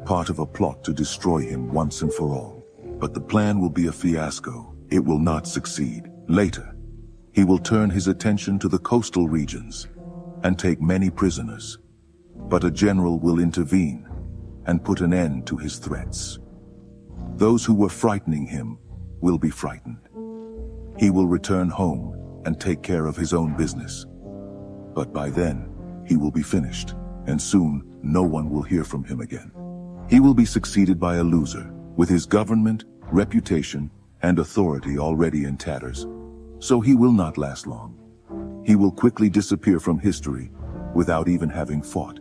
Part of a plot to destroy him once and for all. But the plan will be a fiasco. It will not succeed. Later, He will turn his attention to the coastal regions and take many prisoners. But a general will intervene and put an end to his threats. Those who were frightening him will be frightened. He will return home and take care of his own business. But by then, he will be finished, and soon no one will hear from him again. He will be succeeded by a loser, with his government, reputation, and authority already in tatters. So he will not last long. He will quickly disappear from history without even having fought.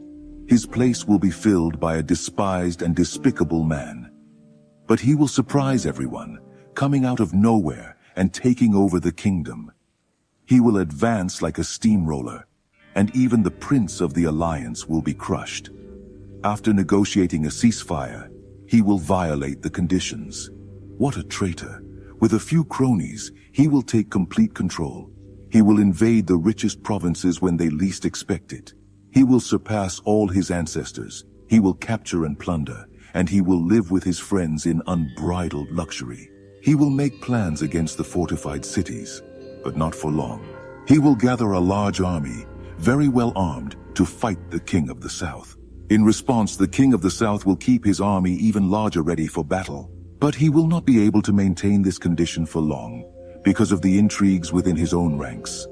His place will be filled by a despised and despicable man. But he will surprise everyone, coming out of nowhere and taking over the kingdom. He will advance like a steamroller, and even the prince of the alliance will be crushed. After negotiating a ceasefire, he will violate the conditions. What a traitor! With a few cronies, he will take complete control. He will invade the richest provinces when they least expect it. He will surpass all his ancestors. He will capture and plunder, and he will live with his friends in unbridled luxury. He will make plans against the fortified cities, but not for long. He will gather a large army, very well armed, to fight the king of the south. In response, the king of the south will keep his army even larger ready for battle. But he will not be able to maintain this condition for long, because of the intrigues within his own ranks.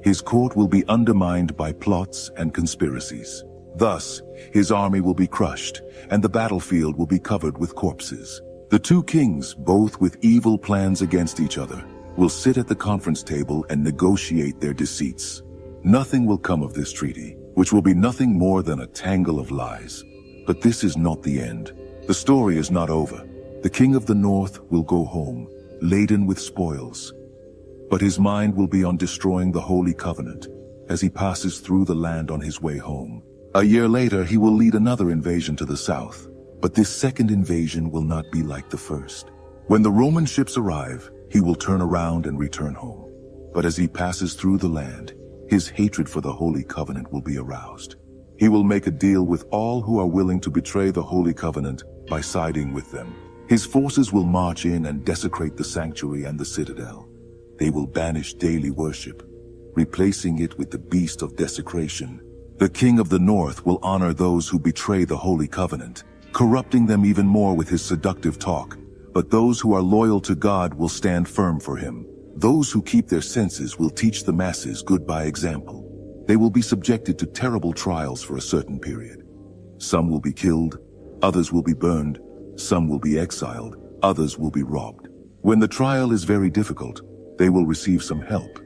His court will be undermined by plots and conspiracies. Thus, his army will be crushed, and the battlefield will be covered with corpses. The two kings, both with evil plans against each other, will sit at the conference table and negotiate their deceits. Nothing will come of this treaty, which will be nothing more than a tangle of lies. But this is not the end. The story is not over. The king of the north will go home, laden with spoils. But his mind will be on destroying the Holy Covenant as he passes through the land on his way home. A year later, he will lead another invasion to the south. But this second invasion will not be like the first. When the Roman ships arrive, he will turn around and return home. But as he passes through the land, his hatred for the Holy Covenant will be aroused. He will make a deal with all who are willing to betray the Holy Covenant by siding with them. His forces will march in and desecrate the sanctuary and the citadel. They will banish daily worship, replacing it with the beast of desecration. The king of the north will honor those who betray the Holy Covenant, corrupting them even more with his seductive talk. But those who are loyal to God will stand firm for him. Those who keep their senses will teach the masses good by example. They will be subjected to terrible trials for a certain period. Some will be killed, others will be burned, some will be exiled, others will be robbed. When the trial is very difficult, they will receive some help,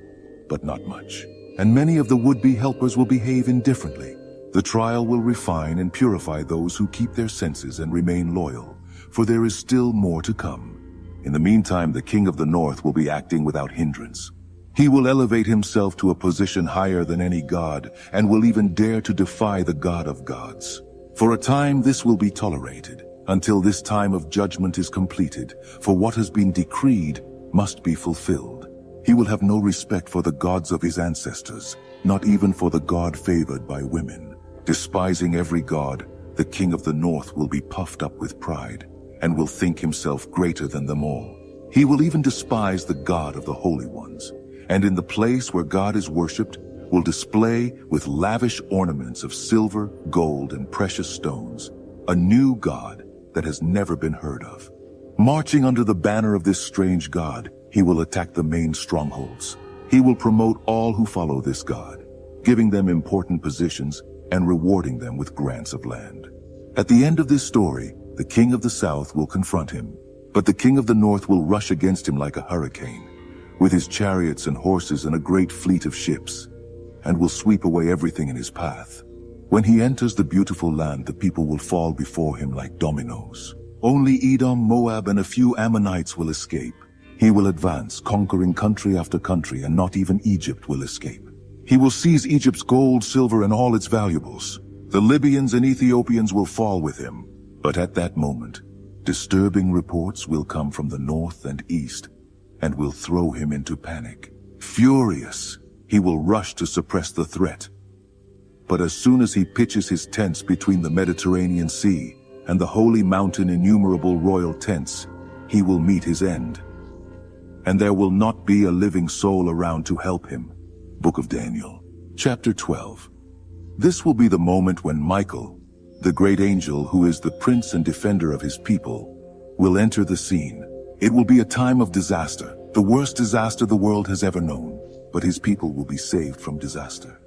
but not much. And many of the would-be helpers will behave indifferently. The trial will refine and purify those who keep their senses and remain loyal, for there is still more to come. In the meantime, the king of the north will be acting without hindrance. He will elevate himself to a position higher than any god, and will even dare to defy the God of gods. For a time, this will be tolerated, until this time of judgment is completed, for what has been decreed must be fulfilled. He will have no respect for the gods of his ancestors, not even for the God favored by women. Despising every god, the king of the north will be puffed up with pride, and will think himself greater than them all. He will even despise the God of the holy ones, and in the place where God is worshipped, will display with lavish ornaments of silver, gold, and precious stones, a new god that has never been heard of. Marching under the banner of this strange god, he will attack the main strongholds. He will promote all who follow this god, giving them important positions and rewarding them with grants of land. At the end of this story, the king of the south will confront him, but the king of the north will rush against him like a hurricane, with his chariots and horses and a great fleet of ships, and will sweep away everything in his path. When he enters the beautiful land, the people will fall before him like dominoes. Only Edom, Moab, and a few Ammonites will escape. He will advance, conquering country after country, and not even Egypt will escape. He will seize Egypt's gold, silver, and all its valuables. The Libyans and Ethiopians will fall with him. But at that moment, disturbing reports will come from the north and east, and will throw him into panic. Furious, he will rush to suppress the threat. But as soon as he pitches his tents between the Mediterranean Sea and the holy mountain innumerable royal tents, he will meet his end. and there will not be a living soul around to help him. Book of Daniel, chapter 12. This will be the moment when Michael, the great angel who is the prince and defender of his people, will enter the scene. It will be a time of disaster, the worst disaster the world has ever known, but his people will be saved from disaster.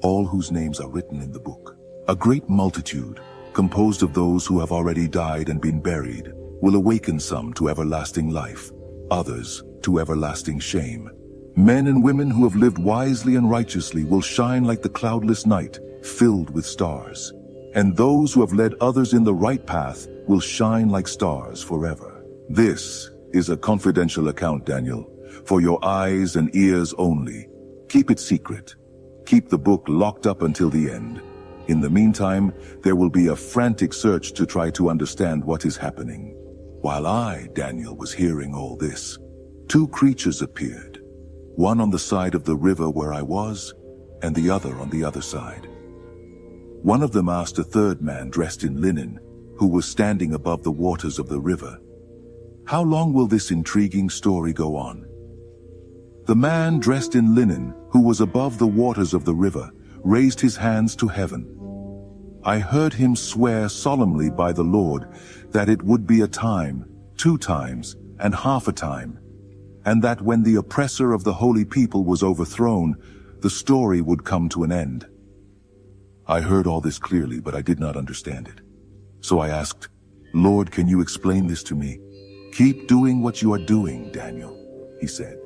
All whose names are written in the book. A great multitude, composed of those who have already died and been buried, will awaken some to everlasting life, others to everlasting shame. Men and women who have lived wisely and righteously will shine like the cloudless night, filled with stars. And those who have led others in the right path will shine like stars forever. This is a confidential account, Daniel, for your eyes and ears only. Keep it secret. Keep the book locked up until the end. In the meantime, there will be a frantic search to try to understand what is happening. While I, Daniel, was hearing all this, two creatures appeared, one on the side of the river where I was, and the other on the other side. One of them asked a third man dressed in linen, who was standing above the waters of the river, "How long will this intriguing story go on?" The man dressed in linen, who was above the waters of the river, raised his hands to heaven. I heard him swear solemnly by the Lord that it would be a time, 2 times, and half a time, and that when the oppressor of the holy people was overthrown, the story would come to an end. I heard all this clearly, but I did not understand it. So I asked, "Lord, can you explain this to me?" "Keep doing what you are doing, Daniel," he said.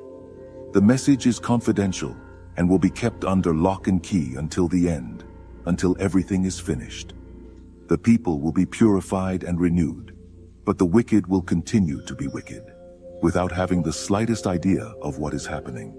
"The message is confidential and will be kept under lock and key until the end, until everything is finished. The people will be purified and renewed, but the wicked will continue to be wicked, without having the slightest idea of what is happening.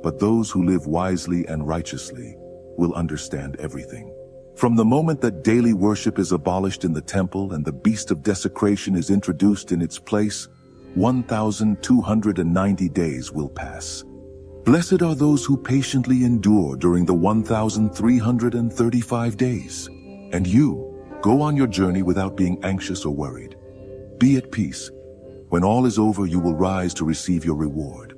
But those who live wisely and righteously will understand everything. From the moment that daily worship is abolished in the temple and the beast of desecration is introduced in its place, 1,290 days will pass. Blessed are those who patiently endure during the 1,335 days. And you, go on your journey without being anxious or worried. Be at peace. When all is over, you will rise to receive your reward.